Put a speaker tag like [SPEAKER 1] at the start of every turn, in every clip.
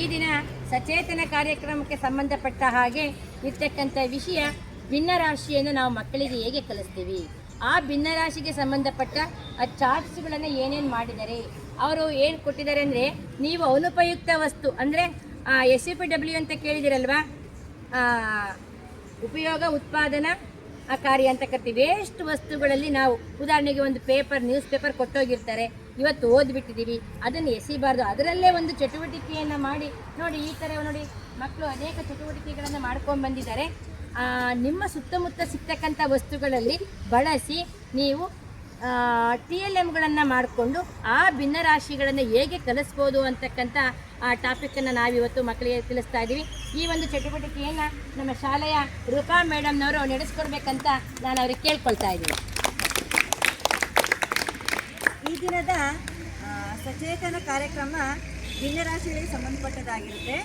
[SPEAKER 1] ಈ ದಿನ ಸಚೇತನ ಕಾರ್ಯಕ್ರಮಕ್ಕೆ ಸಂಬಂಧಪಟ್ಟ ಹಾಗೆ ಇರ್ತಕ್ಕಂಥ ವಿಷಯ ಭಿನ್ನರಾಶಿಯನ್ನು ನಾವು ಮಕ್ಕಳಿಗೆ ಹೇಗೆ ಕಲಿಸ್ತೀವಿ, ಆ ಭಿನ್ನರಾಶಿಗೆ ಸಂಬಂಧಪಟ್ಟ ಆ ಚಾರ್ಟ್ಸ್ಗಳನ್ನು ಏನೇನು ಮಾಡಿದ್ದಾರೆ, ಅವರು ಏನು ಕೊಟ್ಟಿದ್ದಾರೆ ಅಂದರೆ, ನೀವು ಅನುಪಯುಕ್ತ ವಸ್ತು ಅಂದರೆ SUPW ಅಂತ ಕೇಳಿದಿರಲ್ವಾ, ಉಪಯೋಗ ಉತ್ಪಾದನಾ ಕಾರ್ಯ ಅಂತ ಕರಿತೀವಿ. ವೇಸ್ಟ್ ವಸ್ತುಗಳಲ್ಲಿ ನಾವು ಉದಾಹರಣೆಗೆ ಒಂದು ನ್ಯೂಸ್ ಪೇಪರ್ ಕೊಟ್ಟೋಗಿರ್ತಾರೆ, ಇವತ್ತು ಓದ್ಬಿಟ್ಟಿದ್ದೀವಿ, ಅದನ್ನು ಎಸಿಬಾರ್ದು. ಅದರಲ್ಲೇ ಒಂದು ಚಟುವಟಿಕೆಯನ್ನು ಮಾಡಿ ನೋಡಿ, ಈ ಥರ ನೋಡಿ ಮಕ್ಕಳು ಅನೇಕ ಚಟುವಟಿಕೆಗಳನ್ನು ಮಾಡ್ಕೊಂಡು ಬಂದಿದ್ದಾರೆ. ನಿಮ್ಮ ಸುತ್ತಮುತ್ತ ಸಿಗ್ತಕ್ಕಂಥ ವಸ್ತುಗಳಲ್ಲಿ ಬಳಸಿ ನೀವು TLMಗಳನ್ನು ಮಾಡಿಕೊಂಡು ಆ ಭಿನ್ನರಾಶಿಗಳನ್ನು ಹೇಗೆ ಕಲಿಸ್ಬೋದು ಅಂತಕ್ಕಂಥ ಆ ಟಾಪಿಕನ್ನು ನಾವಿವತ್ತು ಮಕ್ಕಳಿಗೆ ತಿಳಿಸ್ತಾ ಇದ್ದೀವಿ. ಈ ಒಂದು ಚಟುವಟಿಕೆಯನ್ನು ನಮ್ಮ ಶಾಲೆಯ ರೂಪಾ ಮೇಡಮ್ನವರು ನಡೆಸ್ಕೊಡ್ಬೇಕಂತ ನಾನು ಅವ್ರಿಗೆ ಕೇಳ್ಕೊಳ್ತಾ ಇದ್ದೀನಿ.
[SPEAKER 2] ಈ ದಿನದ ಸಚೇತನ ಕಾರ್ಯಕ್ರಮ ಭಿನ್ನರಾಶಿಗಳಿಗೆ ಸಂಬಂಧಪಟ್ಟದಾಗಿರುತ್ತೆ.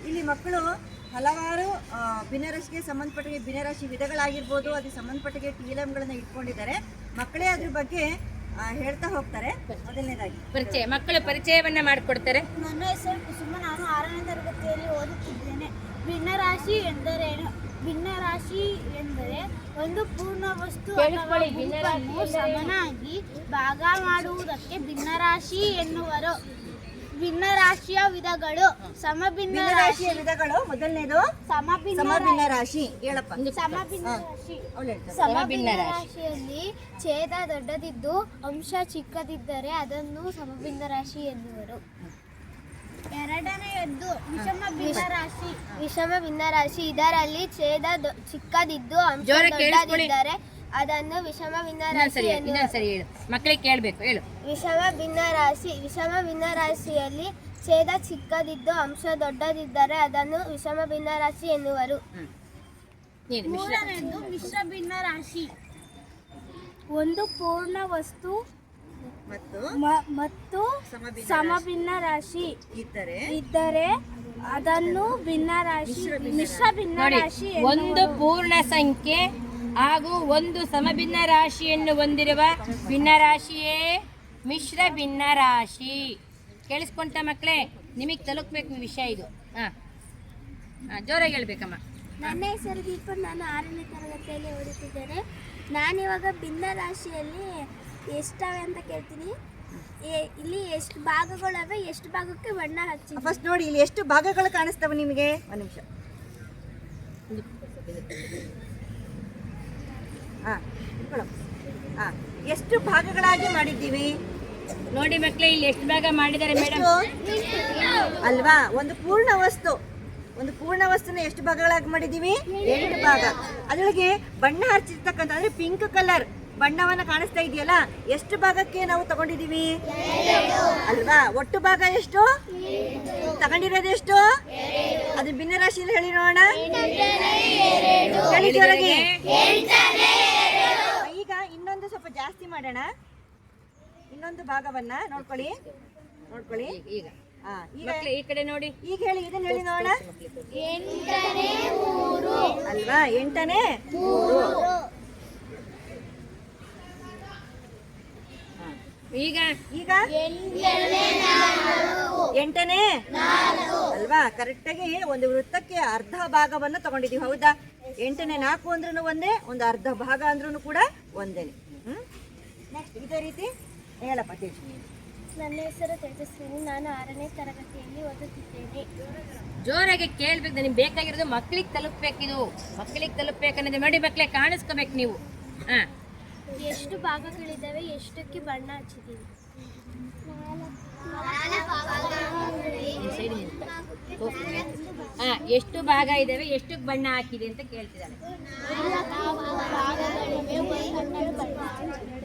[SPEAKER 2] ಇಲ್ಲಿ ಮಕ್ಕಳು ಹಲವಾರು ಭಿನ್ನರಾಶಿಗೆ ಸಂಬಂಧಪಟ್ಟ ಭಿನ್ನರಾಶಿ ವಿಧಗಳಾಗಿರ್ಬೋದು, ಅದಕ್ಕೆ ಸಂಬಂಧಪಟ್ಟಿಗೆ TLMಗಳನ್ನು ಇಟ್ಕೊಂಡಿದ್ದಾರೆ. ಮಕ್ಕಳೇ ಅದ್ರ ಬಗ್ಗೆ ಹೇಳ್ತಾ ಹೋಗ್ತಾರೆ. ಮೊದಲನೇದಾಗಿ
[SPEAKER 1] ಮಕ್ಕಳು ಪರಿಚಯವನ್ನ ಮಾಡಿಕೊಡ್ತಾರೆ.
[SPEAKER 3] ನನ್ನ ಹೆಸರು ಕುಸುಮ, ನಾನು 6ನೇ ತರಗತಿಯಲ್ಲಿ ಓದುತ್ತಿದ್ದೇನೆ. ಭಿನ್ನರಾಶಿ ಎಂದರೇನು? ಭಿನ್ನರಾಶಿ ಎಂದರೆ ಒಂದು ಪೂರ್ಣ ವಸ್ತು ಅಥವಾ ಗುಂಪನ್ನು ಸಮನಾಗಿ ಭಾಗ ಮಾಡುವುದಕ್ಕೆ ಭಿನ್ನರಾಶಿ ಎನ್ನುವರು. ಭಿನ್ನರಾಶಿಯ ವಿಧಗಳು:
[SPEAKER 2] ಸಮಭಿನ್ನರಾಶಿಯ ವಿಧಗಳು. ಮೊದಲನೇದು ಸಮಭಿನ್ನರಾಶಿ. ಹೇಳಪ್ಪ.
[SPEAKER 3] ಸಮಭಿನ್ನರಾಶಿಯಲ್ಲಿ ಛೇದ ದೊಡ್ಡದಿದ್ದು ಅಂಶ ಚಿಕ್ಕದಿದ್ದರೆ ಅದನ್ನು ಸಮಭಿನ್ನರಾಶಿ ಎನ್ನುವರು. ಎರಡನೆಯದ್ದು ವಿಷಮ ಭಿನ್ನರಾಶಿ. ಇದರಲ್ಲಿ ಛೇದ ಚಿಕ್ಕದಿದ್ದು ಅಂಶ ದೊಡ್ಡದಿದ್ದರೆ ಅದನ್ನು ವಿಷಮ ಭಿನ್ನರಾಶಿ ಎನ್ನುವರು.
[SPEAKER 1] ಮಕ್ಕಳಿಗೆ ಕೇಳಬೇಕು, ಹೇಳು.
[SPEAKER 3] ವಿಷಮ ಭಿನ್ನರಾಶಿಯಲ್ಲಿ ಛೇದ ಚಿಕ್ಕದಿದ್ದು ಅಂಶ ದೊಡ್ಡದಿದ್ದರೆ ಅದನ್ನು ವಿಷಮ ಭಿನ್ನರಾಶಿ ಎನ್ನುವರು. ಮೂರನೆಯದು ಮಿಶ್ರ ಭಿನ್ನರಾಶಿ. ಒಂದು ಪೂರ್ಣ ವಸ್ತು ಮತ್ತು ಸಮಭಿನ್ನರಾಶಿ ಇದ್ದರೆ ಅದನ್ನು ಮಿಶ್ರ ಭಿನ್ನರಾಶಿ.
[SPEAKER 1] ಒಂದು ಪೂರ್ಣ ಸಂಖ್ಯೆ ಹಾಗೂ ಒಂದು ಸಮಭಿನ್ನ ರಾಶಿಯನ್ನು ಹೊಂದಿರುವ ಭಿನ್ನರಾಶಿಯೇ ಮಿಶ್ರ ಭಿನ್ನರಾಶಿ. ಕೇಳಿಸ್ಕೊಂತ ಮಕ್ಕಳೇ, ನಿಮಗೆ ತಲುಪಬೇಕು ಈ ವಿಷಯ ಇದು. ಜೋರಾಗಿ ಹೇಳ್ಬೇಕಮ್ಮ.
[SPEAKER 3] ನನ್ನ ಹೆಸರು ದೀಪ, ನಾನು 6ನೇ ತರಗತಿಯಲ್ಲಿ ಓದುತ್ತಿದ್ದೇನೆ. ನಾನಿವಾಗ ಭಿನ್ನರಾಶಿಯಲ್ಲಿ ಎಷ್ಟವೆ ಅಂತ ಕೇಳ್ತೀನಿ. ಇಲ್ಲಿ ಎಷ್ಟು ಭಾಗಗಳವೆ, ಎಷ್ಟು ಭಾಗಕ್ಕೆ ಬಣ್ಣ ಹಚ್ಚಿ.
[SPEAKER 2] ಫಸ್ಟ್ ನೋಡಿ, ಇಲ್ಲಿ ಎಷ್ಟು ಭಾಗಗಳು ಕಾಣಿಸ್ತವೆ ನಿಮಗೆ? ಒಂದು ನಿಮಿಷ. ಎಷ್ಟು ಭಾಗಗಳಾಗಿ ಮಾಡಿದ್ದೀವಿ
[SPEAKER 1] ನೋಡಿ ಮಕ್ಕಳೇ, ಇಲ್ಲಿ ಎಷ್ಟು ಭಾಗ ಮಾಡಿದ್ದಾರೆ ಮೇಡಮ್
[SPEAKER 2] ಅಲ್ವಾ? ಒಂದು ಪೂರ್ಣ ವಸ್ತುನ ಎಷ್ಟು ಭಾಗಗಳಾಗಿ ಮಾಡಿದ್ದೀವಿ? 8 ಭಾಗ. ಅದರೊಳಗೆ ಬಣ್ಣ ಹಚ್ಚಿರ್ತಕ್ಕಂಥ ಅಂದ್ರೆ ಪಿಂಕ್ ಕಲರ್ ಬಣ್ಣವನ್ನ ಕಾಣಿಸ್ತಾ ಇದೆಯಲ್ಲ, ಎಷ್ಟು ಭಾಗಕ್ಕೆ ನಾವು ತಗೊಂಡಿದ್ದೀವಿ ಅಲ್ವಾ? ಒಟ್ಟು ಭಾಗ ಎಷ್ಟು ತಗೊಂಡಿರೋದು? ಎಷ್ಟು? ಅದು ಭಿನ್ನರಾಶಿಯಲ್ಲಿ ಹೇಳಿ ನೋಡೋಣ. ಹೇಳಿದವರೆಗೆ ಈಗ ಇನ್ನೊಂದು ಸ್ವಲ್ಪ ಜಾಸ್ತಿ ಮಾಡೋಣ. ಇನ್ನೊಂದು ಭಾಗವನ್ನ ನೋಡ್ಕೊಳ್ಳಿ.
[SPEAKER 1] ಈಗ ಈ ಕಡೆ ನೋಡಿ.
[SPEAKER 2] ಈಗ ಹೇಳಿ, ಇದನ್ನ ಹೇಳಿ ನೋಡೋಣ. 8ನೇ 3 ಅಲ್ವಾ? 8ನೇ 3.
[SPEAKER 1] ಈಗ
[SPEAKER 2] 8ನೇ 4 ಅಲ್ವಾ? ಕರೆಕ್ಟಾಗಿ ಒಂದು ವೃತ್ತಕ್ಕೆ ಅರ್ಧ ಭಾಗವನ್ನು ತಗೊಂಡಿದೀವಿ, ಹೌದಾ? 8ನೇ 4 ಅಂದ್ರೂ ಒಂದೇ, ಒಂದು ಅರ್ಧ ಭಾಗ ಅಂದ್ರೂ ಕೂಡ ಒಂದೇನೆ. ಇದೇ ರೀತಿ ಹೇಳಪ್ಪ.
[SPEAKER 3] ನನ್ನ ಹೆಸರು ತೇಜಸ್ವಿನಿ, ನಾನು 6ನೇ ತರಗತಿಯಲ್ಲಿ ಓದುತ್ತಿದ್ದೇನೆ.
[SPEAKER 1] ಜೋರಾಗಿ ಕೇಳ್ಬೇಕು, ನನಗೆ ಬೇಕಾಗಿರೋದು ಮಕ್ಕಳಿಗೆ ತಲುಪಬೇಕು. ಇದು ಮಕ್ಕಳಿಗೆ ತಲುಪಬೇಕನ್ನೋದು ನೋಡಿ ಮಕ್ಕಳೇ, ಕಾಣಿಸ್ಕೋಬೇಕು ನೀವು.
[SPEAKER 3] ಎಷ್ಟು ಭಾಗಗಳಿದ್ದಾವೆ, ಎಷ್ಟಕ್ಕೆ ಬಣ್ಣ ಹಚ್ಚಿದ್ದೀವಿ?
[SPEAKER 1] ಎಷ್ಟು ಭಾಗ ಇದಾವೆ, ಎಷ್ಟಕ್ಕೆ ಬಣ್ಣ ಹಾಕಿದೆ ಅಂತ ಕೇಳ್ತಿದ್ದಾನೆ.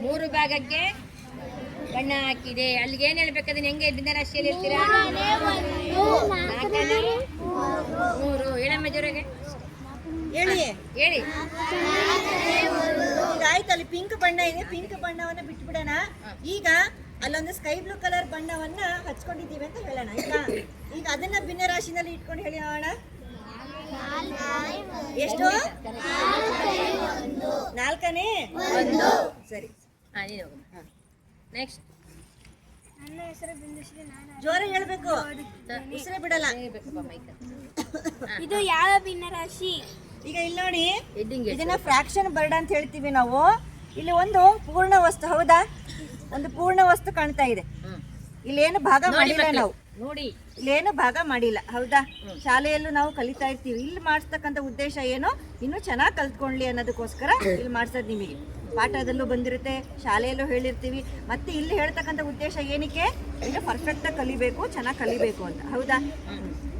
[SPEAKER 1] 3 ಭಾಗಕ್ಕೆ ಬಣ್ಣ ಹಾಕಿದೆ. ಅಲ್ಲಿಗೆ ಏನ್ ಹೇಳ್ಬೇಕಾದ್ರೆ ಹೆಂಗೆ ಭಿನ್ನರಾಶಿಯಲ್ಲಿ ಇರ್ತೀರಾ? 3. ಹೇಳಮ್ಮ ಜೋರಾಗೆ
[SPEAKER 2] ಹೇಳಿ.
[SPEAKER 1] ಹೇಳಿ.
[SPEAKER 2] ಆಯ್ತು, ಅಲ್ಲಿ ಪಿಂಕ್ ಬಣ್ಣ ಇದೆ, ಪಿಂಕ್ ಬಣ್ಣವನ್ನ ಬಿಟ್ಬಿಡೋಣ. ಈಗ ಅಲ್ಲೊಂದು ಸ್ಕೈ ಬ್ಲೂ ಕಲರ್ ಬಣ್ಣವನ್ನ ಹಚ್ಕೊಂಡಿದ್ದೀವಿ ಅಂತ ಹೇಳೋಣ. ಈಗ ಅದನ್ನ ಭಿನ್ನರಾಶಿನಲ್ಲಿ ಇಟ್ಕೊಂಡು ಹೇಳಿ ನೋಡೋಣ. ಎಷ್ಟು? 4ನೇ 1. ಸರಿ.
[SPEAKER 1] ನೆಕ್ಸ್ಟ್.
[SPEAKER 3] ನನ್ನ ಹೆಸರು ಬಿಂದುಶ್ರೀ. ನಾನು
[SPEAKER 2] ಜೋರ ಹೇಳ್ಬೇಕು, ಉಸಿರೇ ಬಿಡಲ್ಲ.
[SPEAKER 1] ಹೇಳ್ಬೇಕಪ್ಪ ಮೈಕ್.
[SPEAKER 3] ಇದು ಯಾವ ಭಿನ್ನರಾಶಿ?
[SPEAKER 2] ಈಗ ಇಲ್ಲಿ ನೋಡಿ,
[SPEAKER 1] ಹೆಡ್ಡಿಂಗ್
[SPEAKER 2] ಇದನ್ನ ಫ್ರಾಕ್ಷನ್ ಬರ್ಡ್ ಅಂತ ಹೇಳ್ತೀವಿ ನಾವು. ಇಲ್ಲಿ ಒಂದು ಪೂರ್ಣ ವಸ್ತು, ಹೌದಾ? ಒಂದು ಪೂರ್ಣ ವಸ್ತು ಕಾಣ್ತಾ ಇದೆ. ಇಲ್ಲೇನು ಭಾಗ ಮಾಡಿಲ್ಲ ನಾವು,
[SPEAKER 1] ನೋಡಿ.
[SPEAKER 2] ಇಲ್ಲೇನು ಭಾಗ ಮಾಡಿಲ್ಲ, ಹೌದಾ? ಶಾಲೆಯಲ್ಲೂ ನಾವು ಕಲಿತಾ ಇರ್ತೀವಿ. ಇಲ್ಲಿ ಮಾಡಿಸ್ತಕ್ಕಂಥ ಉದ್ದೇಶ ಏನು, ಇನ್ನೂ ಚೆನ್ನಾಗಿ ಕಲ್ತ್ಕೊಳ್ಳಿ ಅನ್ನೋದಕ್ಕೋಸ್ಕರ ಇಲ್ಲಿ ಮಾಡಿಸೋದು. ನಿಮಗೆ ಪಾಠದಲ್ಲೂ ಬಂದಿರುತ್ತೆ, ಶಾಲೆಯಲ್ಲೂ ಹೇಳಿರ್ತೀವಿ. ಮತ್ತೆ ಇಲ್ಲಿ ಹೇಳ್ತಕ್ಕಂಥ ಉದ್ದೇಶ ಏನಕ್ಕೆ, ಈಗ ಪರ್ಫೆಕ್ಟಾಗಿ ಕಲಿಬೇಕು, ಚೆನ್ನಾಗಿ ಕಲಿಬೇಕು ಅಂತ, ಹೌದಾ?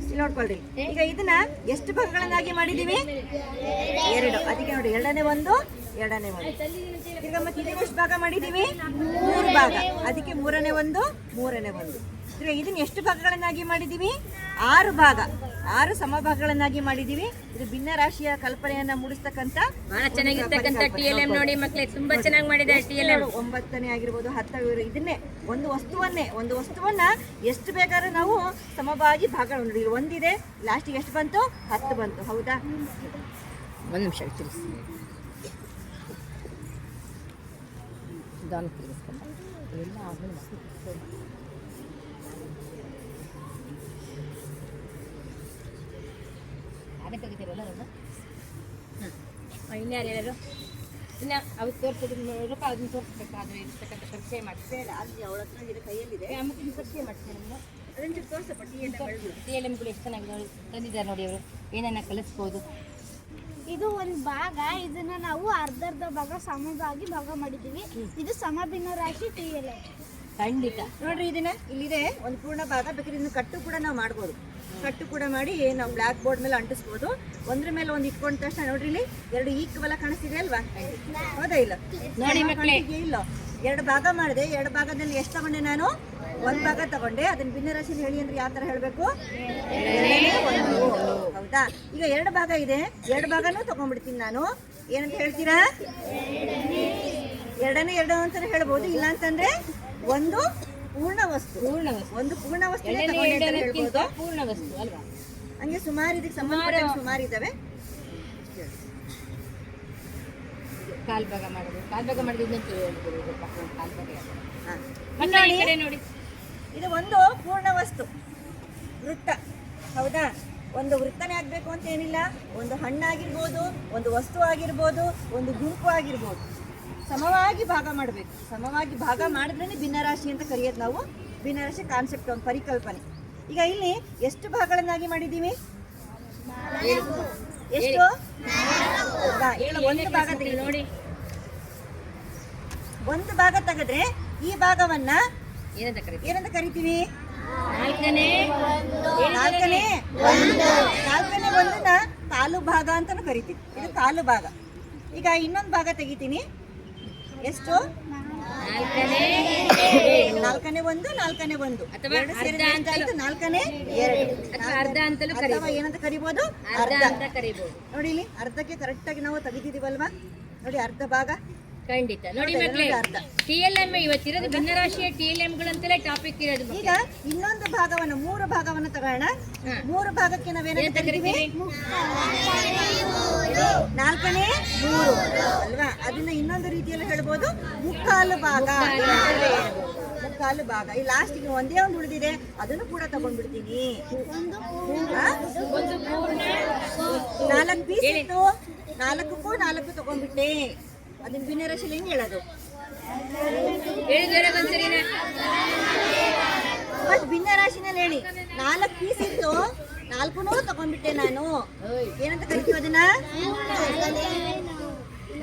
[SPEAKER 2] ಇಲ್ಲಿ ನೋಡ್ಕೊಳ್ರಿ. ಈಗ ಇದನ್ನ ಎಷ್ಟು ಭಾಗಗಳನ್ನಾಗಿ ಮಾಡಿದೀವಿ? 2. ಅದಕ್ಕೆ ನೋಡಿ, ಎರಡನೇ ಒಂದು. ಈಗ ಮತ್ತೆ ಇದನ್ನ ಎಷ್ಟು ಭಾಗ ಮಾಡಿದೀವಿ? 3 ಭಾಗ. ಅದಕ್ಕೆ ಮೂರನೇ ಒಂದು. ಈಗ ಇದನ್ನ ಎಷ್ಟು ಭಾಗಗಳನ್ನಾಗಿ ಮಾಡಿದೀವಿ? 6 ಭಾಗ. 6 ಸಮಭಾಗಗಳನ್ನಾಗಿ ಮಾಡಿದೀವಿ. ಇದು ಭಿನ್ನ ರಾಶಿಯ ಕಲ್ಪನೆಯನ್ನ ಮೂಡಿಸ್ತಕ್ಕಂಥ
[SPEAKER 1] ಬಹಳ ಚೆನ್ನಾಗಿರ್ತಕ್ಕಂಥ TLM ನೋಡಿ ಮಕ್ಕಳೇ, ತುಂಬಾ ಚೆನ್ನಾಗಿ ಮಾಡಿದೆ TLM.
[SPEAKER 2] 9ನೇ ಆಗಿರ್ಬೋದು, 10 ಇದನ್ನೇ ಒಂದು ವಸ್ತುವನ್ನ ಎಷ್ಟು ಬೇಕಾದ್ರೂ ನಾವು ಸಮಭಾಗಿ ಭಾಗ ನೋಡಿ. ಒಂದಿದೆ, ಲಾಸ್ಟಿಗೆ ಎಷ್ಟು ಬಂತು? 10 ಬಂತು, ಹೌದಾ?
[SPEAKER 1] ಒಂದು ನಿಮಿಷ ತಿಳಿಸಿ. ದಾನ ತಿರ್ಗಿಸ್ಕೊಂಡ ಎಲ್ಲ ಆದ್ಮೇಲೆ ಅದೇ ತೆಗಿತೀರಲ್ಲ ಅದನ್ನು. ಇನ್ಯಾರು ಹೇಳೋರು? ಇನ್ನು ಅವ್ರು ತೋರಿಸೋದು ರೂಪ, ಅದನ್ನು ತೋರಿಸ್ಬೇಕು. ಅದು ಇರ್ತಕ್ಕಂಥ ಪರಿಚಯ ಮಾಡಿಸಿ
[SPEAKER 2] ಅಲ್ಲಿ ಅವಳ ಹತ್ರ ಇದೆ, ಕೈಯಲ್ಲಿದೆ.
[SPEAKER 1] ಆಮೇಲೆ ಪರಿಚಯ ಮಾಡ್ತೀನಿ ನಿಮ್ಮನ್ನು.
[SPEAKER 2] ಅದನ್ನು ತೋರಿಸಪ್ಪ.
[SPEAKER 1] TLMಗಳು ಎಷ್ಟು ಚೆನ್ನಾಗಿ ನೋಡಿ ತಂದಿದ್ದಾರೆ ನೋಡಿ. ಅವರು ಏನನ್ನ ಕಲಿಸ್ಬೋದು.
[SPEAKER 3] ಇದು ಒಂದು ಭಾಗ. ಇದನ್ನ ನಾವು ಅರ್ಧ ಭಾಗ ಸಮವಾಗಿ ಭಾಗ ಮಾಡಿದ್ದೀವಿ. ಇದು ಸಮಭಿನ್ನ ರಾಶಿ TLM.
[SPEAKER 1] ಖಂಡಿತ
[SPEAKER 2] ನೋಡ್ರಿ, ಇದನ್ನ ಇಲ್ಲಿದೆ ಒಂದು ಪೂರ್ಣ ಭಾಗ. ಬೇಕಾದ್ರೆ ಇನ್ನು ಕಟ್ಟು ಕೂಡ ನಾವು ಮಾಡ್ಬೋದು. ಕಟ್ಟು ಕೂಡ ಮಾಡಿ ನಾವು ಬ್ಲ್ಯಾಕ್ ಬೋರ್ಡ್ ಮೇಲೆ ಅಂಟಿಸ್ಬೋದು. ಒಂದ್ರ ಮೇಲೆ ಒಂದು ಇಟ್ಕೊಂಡ ತಕ್ಷಣ ನೋಡ್ರಿ, ಇಲ್ಲಿ 2 ಈಕ್ವಲ್ ಕಾಣಿಸ್ತಿದೆ ಅಲ್ವಾ? ಹೌದಾ? ಇಲ್ಲ
[SPEAKER 1] ನೋಡಿ ಮಕ್ಕಳೇ,
[SPEAKER 2] ಇಲ್ಲ 2 ಭಾಗ ಮಾಡಿದೆ. 2 ಭಾಗದಲ್ಲಿ ಎಷ್ಟು ತಗೊಂಡೆ ನಾನು? 1 ಭಾಗ ತಗೊಂಡೆ. ಅದನ್ನ ಭಿನ್ನ ರಾಶಿಯಲ್ಲಿ ಹೇಳಿ ಅಂದ್ರೆ ಯಾವ ತರ ಹೇಳ್ಬೇಕು? ಹೌದಾ? ಈಗ 2 ಭಾಗ ಇದೆ, 2 ಭಾಗನೂ ತಗೊಂಡ್ಬಿಡ್ತೀನಿ ನಾನು. ಏನಂತ ಹೇಳ್ತೀರಾ? 2 ಅಂತಾನೆ ಹೇಳ್ಬೋದು. ಇಲ್ಲ ಅಂತಂದ್ರೆ ಒಂದು ಪೂರ್ಣ ವಸ್ತು. ಒಂದು ಪೂರ್ಣ ವಸ್ತು ಹೇಳ್ಬೋದು.
[SPEAKER 1] ಪೂರ್ಣ ವಸ್ತು ಅಲ್ವಾ?
[SPEAKER 2] ಹಂಗೆ ಸುಮಾರು ಇದಕ್ಕೆ ಸಂಬಂಧಪಟ್ಟ ಸುಮಾರು ಇದಾವೆ.
[SPEAKER 1] ಕಾಲ್ ಭಾಗ ಮಾಡೋದು, ಕಾಲ್ ಭಾಗ ಮಾಡಿದ್ದು ನೋಡಿ.
[SPEAKER 2] ಇದು ಒಂದು ಪೂರ್ಣ ವಸ್ತು, ವೃತ್ತ, ಹೌದಾ? ಒಂದು ವೃತ್ತನೇ ಆಗ್ಬೇಕು ಅಂತ ಏನಿಲ್ಲ. ಒಂದು ಹಣ್ಣಾಗಿರ್ಬೋದು, ಒಂದು ವಸ್ತು ಆಗಿರ್ಬೋದು, ಒಂದು ಗುಂಪು ಆಗಿರ್ಬೋದು. ಸಮವಾಗಿ ಭಾಗ ಮಾಡಬೇಕು. ಸಮವಾಗಿ ಭಾಗ ಮಾಡಿದ್ರೇ ಭಿನ್ನರಾಶಿ ಅಂತ ಕರೆಯೋದು ನಾವು. ಭಿನ್ನರಾಶಿ ಕಾನ್ಸೆಪ್ಟ್, ಒಂದು ಪರಿಕಲ್ಪನೆ. ಈಗ ಇಲ್ಲಿ ಎಷ್ಟು ಭಾಗಗಳನ್ನಾಗಿ ಮಾಡಿದ್ದೀವಿ? ಎಷ್ಟು? ಒಂದು ಭಾಗ ತೆಗೆದು
[SPEAKER 1] ನೋಡಿ.
[SPEAKER 2] ಒಂದು ಭಾಗ ತೆಗೆದ್ರೆ ಈ ಭಾಗವನ್ನ
[SPEAKER 1] ಏನಂತ ಕರೀತೀವಿ?
[SPEAKER 2] ಏನಂತ ಕರಿತೀವಿ?
[SPEAKER 1] ನಾಲ್ಕನೇ
[SPEAKER 2] ಒಂದನ್ನ ಕಾಲು ಭಾಗ ಅಂತಾನು ಕರಿತೀವಿ. ಇದು ಕಾಲು ಭಾಗ. ಈಗ ಇನ್ನೊಂದು ಭಾಗ ತೆಗಿತೀನಿ. ಎಷ್ಟು? ನಾಲ್ಕನೇ ಒಂದು.
[SPEAKER 1] ಅಥವಾ
[SPEAKER 2] ಎರಡು ಸೇರಿದ್ರೆ ಎಷ್ಟಾಯ್ತು? ನಾಲ್ಕನೇ ಎರಡು.
[SPEAKER 1] ಅರ್ಧ ಅಂತಲೂ
[SPEAKER 2] ಅಥವಾ ಏನಂತ ಕರಿಬೋದು?
[SPEAKER 1] ಅರ್ಧ ಅಂತ ಕರಿಬಹುದು.
[SPEAKER 2] ನೋಡಿ, ಇಲ್ಲಿ ಅರ್ಧಕ್ಕೆ ಕರೆಕ್ಟ್ ಆಗಿ ನಾವು ತೆಗಿತಿದೀವಲ್ವಾ? ನೋಡಿ, ಅರ್ಧ ಭಾಗ.
[SPEAKER 1] ಖಂಡಿತ ನೋಡಿ ಮಕ್ಕಳೇ, TLM ಇವತ್ತಿರೋದು ಭಿನ್ನರಾಶಿಯ TLMಗಳಂತಲೇ ಟಾಪಿಕ್ ಇರೋದು.
[SPEAKER 2] ಈಗ ಇನ್ನೊಂದು ಭಾಗವನ್ನು, 3 ಭಾಗವನ್ನು ತಗೋಣ. 3 ಭಾಗಕ್ಕೆ ನಾವೇನಂತ ಕರಿತೀವಿ? 4ನೇ 3 ಅಲ್ವಾ? ಅದನ್ನ ಇನ್ನೊಂದು ರೀತಿಯಲ್ಲಿ ಹೇಳ್ಬೋದು, ಮುಕ್ಕಾಲು ಭಾಗ. ಮುಕ್ಕಾಲು ಭಾಗ. ಈ ಲಾಸ್ಟಿಗೆ ಒಂದೇ ಒಂದು ಉಳಿದಿದೆ, ಅದನ್ನು ಕೂಡ ತಗೊಂಡ್ಬಿಡ್ತೀನಿ. 4 ಪೀಸ್ ಇತ್ತು, 4ಕ್ಕೂ 4 ತಗೊಂಡ್ಬಿಟ್ಟೆ. ಅದನ್ನ ಭಿನ್ನ ರಾಶಿಯಲ್ಲಿ ಹೆಂಗೆ ಹೇಳೋದು? ಮತ್ತೆ ಭಿನ್ನ ರಾಶಿನಲ್ಲಿ ಹೇಳಿ. 4 ಪೀಸ್ ಇತ್ತು, 4 ತಗೊಂಡ್ಬಿಟ್ಟೆ ನಾನು. ಏನಂತ ಕರಿತೀವಿ ಅದನ್ನ?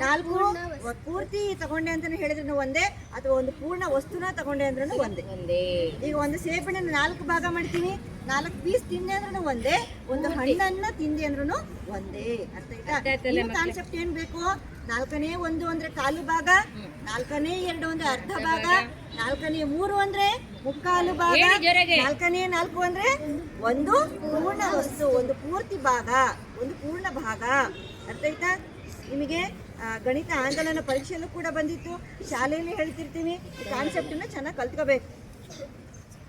[SPEAKER 2] 4 ಪೂರ್ತಿ ತಗೊಂಡೆ ಅಂತಾನೆ ಹೇಳಿದ್ರು ಒಂದೇ, ಅಥವಾ ಒಂದು ಪೂರ್ಣ ವಸ್ತುನ ತಗೊಂಡೆ ಅಂದ್ರೂ ಒಂದೇ. ಈಗ ಒಂದು ಸೇಬಣ್ಣ 4 ಭಾಗ ಮಾಡ್ತೀನಿ, 4 ಪೀಸ್ ತಿಂದೆ ಅಂದ್ರೂ ಒಂದೇ, ಒಂದು ಹಣ್ಣನ್ನ ತಿಂದೆ ಅಂದ್ರೂ ಒಂದೇ. ಅರ್ಥ ಆಯ್ತಾ? ಕಾನ್ಸೆಪ್ಟ್ ಏನ್ ಬೇಕು? 4ನೇ 1 ಅಂದ್ರೆ ಕಾಲು ಭಾಗ, 4ನೇ 2 ಅಂದ್ರೆ ಅರ್ಧ ಭಾಗ, 4ನೇ 3 ಅಂದ್ರೆ ಮುಕ್ಕಾಲು ಭಾಗ, 4ನೇ 4 ಅಂದ್ರೆ ಒಂದು ಪೂರ್ಣ ವಸ್ತು, ಒಂದು ಪೂರ್ತಿ ಭಾಗ, ಒಂದು ಪೂರ್ಣ ಭಾಗ. ಅರ್ಥ ಆಯ್ತಾ? ನಿಮಗೆ ಗಣಿತ ಆಂದೋಲನ ಪರೀಕ್ಷೆಯಲ್ಲೂ ಕೂಡ ಬಂದಿತ್ತು, ಶಾಲೆಯಲ್ಲಿ ಹೇಳ್ತಿರ್ತೀವಿ. ಈ ಕಾನ್ಸೆಪ್ಟನ್ನ ಚೆನ್ನಾಗಿ ಕಲ್ತ್ಕೋಬೇಕು.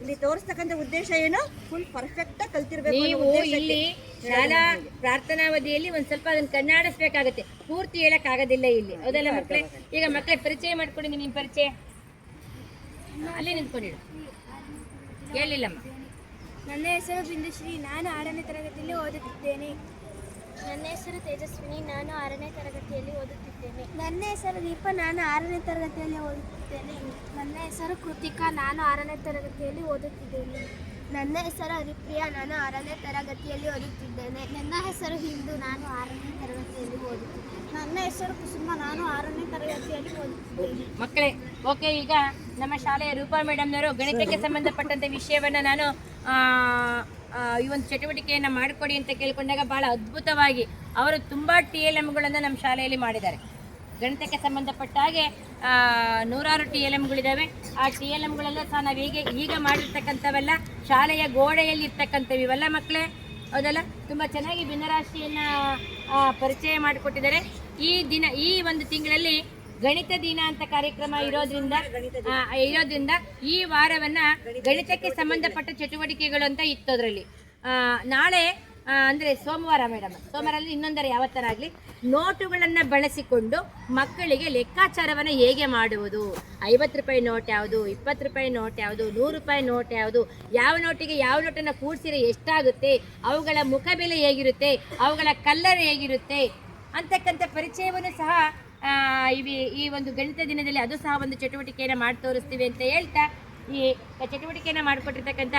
[SPEAKER 2] ಇಲ್ಲಿ ತೋರಿಸ್ತಕ್ಕಂಥ ಉದ್ದೇಶ ಏನು? ಫುಲ್ ಪರ್ಫೆಕ್ಟ್ ಆಗಿ ಕಲ್ತಿರ್ಬೇಕು.
[SPEAKER 1] ನೀವು ಇಲ್ಲಿ ಶಾಲಾ ಪ್ರಾರ್ಥನಾವಧಿಯಲ್ಲಿ ಒಂದ್ ಸ್ವಲ್ಪ ಅದನ್ನ ಕನ್ನಡಿಸ್ಬೇಕಾಗತ್ತೆ, ಪೂರ್ತಿ ಹೇಳಕ್ ಆಗೋದಿಲ್ಲ ಇಲ್ಲಿ. ಹೌದಲ್ಲ ಮಕ್ಕಳೇ? ಈಗ ಮಕ್ಕಳೇ ಪರಿಚಯ ಮಾಡ್ಕೊಂಡಿದ್ದೀನಿ. ನಿಮ್ಮ ಪರಿಚಯ ಅಲ್ಲೇ ನಿಂತ್ಕೊಂಡಿಡು. ಹೇಳಿಲ್ಲಮ್ಮ.
[SPEAKER 3] ನನ್ನ ಹೆಸರು ಬಿಂದುಶ್ರೀ, ನಾನು 6ನೇ ತರಗತಿಯಲ್ಲಿ ಓದುತ್ತಿದ್ದೇನೆ. ನನ್ನ ಹೆಸರು ತೇಜಸ್ವಿನಿ, ನಾನು 6ನೇ ತರಗತಿಯಲ್ಲಿ ಓದುತ್ತಿದ್ದೇನೆ. ನನ್ನ ಹೆಸರು ದೀಪ, ನಾನು 6ನೇ ತರಗತಿಯಲ್ಲಿ ಓದುತ್ತಿದ್ದೇನೆ. ನನ್ನ ಹೆಸರು ಕೃತಿಕಾ, ನಾನು 6ನೇ ತರಗತಿಯಲ್ಲಿ ಓದುತ್ತಿದ್ದೇನೆ. ನನ್ನ ಹೆಸರು ಹರಿಪ್ರಿಯಾ, ನಾನು 6ನೇ ತರಗತಿಯಲ್ಲಿ ಓದುತ್ತಿದ್ದೇನೆ. ನನ್ನ ಹೆಸರು ಹಿಂದೂ, ನಾನು 6ನೇ ತರಗತಿಯಲ್ಲಿ ಓದುತ್ತಿದ್ದೇನೆ. ನನ್ನ ಹೆಸರು ಕುಸುಮ, ನಾನು 6ನೇ ತರಗತಿಯಲ್ಲಿ ಓದುತ್ತಿದ್ದೇನೆ.
[SPEAKER 1] ಮಕ್ಕಳೇ, ಓಕೆ, ಈಗ ನಮ್ಮ ಶಾಲೆಯ ರೂಪಾ ಮೇಡಮ್ನವರು ಗಣಿತಕ್ಕೆ ಸಂಬಂಧಪಟ್ಟಂತೆ ವಿಷಯವನ್ನು ನಾನು ಈ ಒಂದು ಚಟುವಟಿಕೆಯನ್ನು ಮಾಡಿಕೊಡಿ ಅಂತ ಕೇಳಿಕೊಂಡಾಗ ಭಾಳ ಅದ್ಭುತವಾಗಿ ಅವರು ತುಂಬ TLMಗಳನ್ನು ನಮ್ಮ ಶಾಲೆಯಲ್ಲಿ ಮಾಡಿದ್ದಾರೆ. ಗಣಿತಕ್ಕೆ ಸಂಬಂಧಪಟ್ಟ ಹಾಗೆ 100 TLMಗಳಿದ್ದಾವೆ. ಆ TLMಗಳೆಲ್ಲ ಸಹ ನಾವು ಈಗ ಮಾಡಿರ್ತಕ್ಕಂಥವೆಲ್ಲ ಶಾಲೆಯ ಗೋಡೆಯಲ್ಲಿ ಇರ್ತಕ್ಕಂಥವು ಇವೆಲ್ಲ ಮಕ್ಕಳೇ, ಹೌದಲ್ಲ? ತುಂಬ ಚೆನ್ನಾಗಿ ಭಿನ್ನರಾಶಿಯನ್ನು ಪರಿಚಯ ಮಾಡಿಕೊಟ್ಟಿದ್ದಾರೆ. ಈ ಒಂದು ತಿಂಗಳಲ್ಲಿ ಗಣಿತ ದಿನ ಅಂತ ಕಾರ್ಯಕ್ರಮ ಇರೋದ್ರಿಂದ ಈ ವಾರವನ್ನ ಗಣಿತಕ್ಕೆ ಸಂಬಂಧಪಟ್ಟ ಚಟುವಟಿಕೆಗಳು ಅಂತ ಇತ್ತು. ಅದರಲ್ಲಿ ನಾಳೆ ಅಂದರೆ ಸೋಮವಾರ ಸೋಮವಾರಲ್ಲಿ ಇನ್ನೊಂದರ ಯಾವತ್ತರಾಗಲಿ ನೋಟುಗಳನ್ನು ಬಳಸಿಕೊಂಡು ಮಕ್ಕಳಿಗೆ ಲೆಕ್ಕಾಚಾರವನ್ನು ಹೇಗೆ ಮಾಡುವುದು, 50 ರೂಪಾಯಿ ನೋಟ್ ಯಾವುದು, 20 ರೂಪಾಯಿ ನೋಟ್ ಯಾವುದು, 100 ರೂಪಾಯಿ ನೋಟ್ ಯಾವುದು, ಯಾವ ನೋಟಿಗೆ ಯಾವ ನೋಟನ್ನು ಕೂಡಿಸಿದ್ರೆ ಎಷ್ಟಾಗುತ್ತೆ, ಅವುಗಳ ಮುಖಬೆಲೆ ಹೇಗಿರುತ್ತೆ, ಅವುಗಳ ಕಲ್ಲರ್ ಹೇಗಿರುತ್ತೆ ಅಂತಕ್ಕಂಥ ಪರಿಚಯವನ್ನು ಸಹ ಈ ಒಂದು ಗಣಿತ ದಿನದಲ್ಲಿ ಅದು ಸಹ ಒಂದು ಚಟುವಟಿಕೆಯನ್ನು ಮಾಡಿ ತೋರಿಸ್ತೀವಿ ಅಂತ ಹೇಳ್ತಾ ಈ ಚಟುವಟಿಕೆಯನ್ನು ಮಾಡಿಕೊಟ್ಟಿರ್ತಕ್ಕಂಥ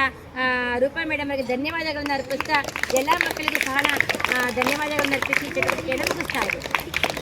[SPEAKER 1] ರೂಪಾ ಮೇಡಮ್ ಅವರಿಗೆ ಧನ್ಯವಾದಗಳನ್ನು ಅರ್ಪಿಸ್ತಾ ಎಲ್ಲ ಮಕ್ಕಳಿಗೂ ಸಹ ಧನ್ಯವಾದಗಳನ್ನು ಅರ್ಪಿಸಿ ಚಟುವಟಿಕೆಯನ್ನು ಮುಗಿಸ್ತಾ ಇದ್ದೀವಿ.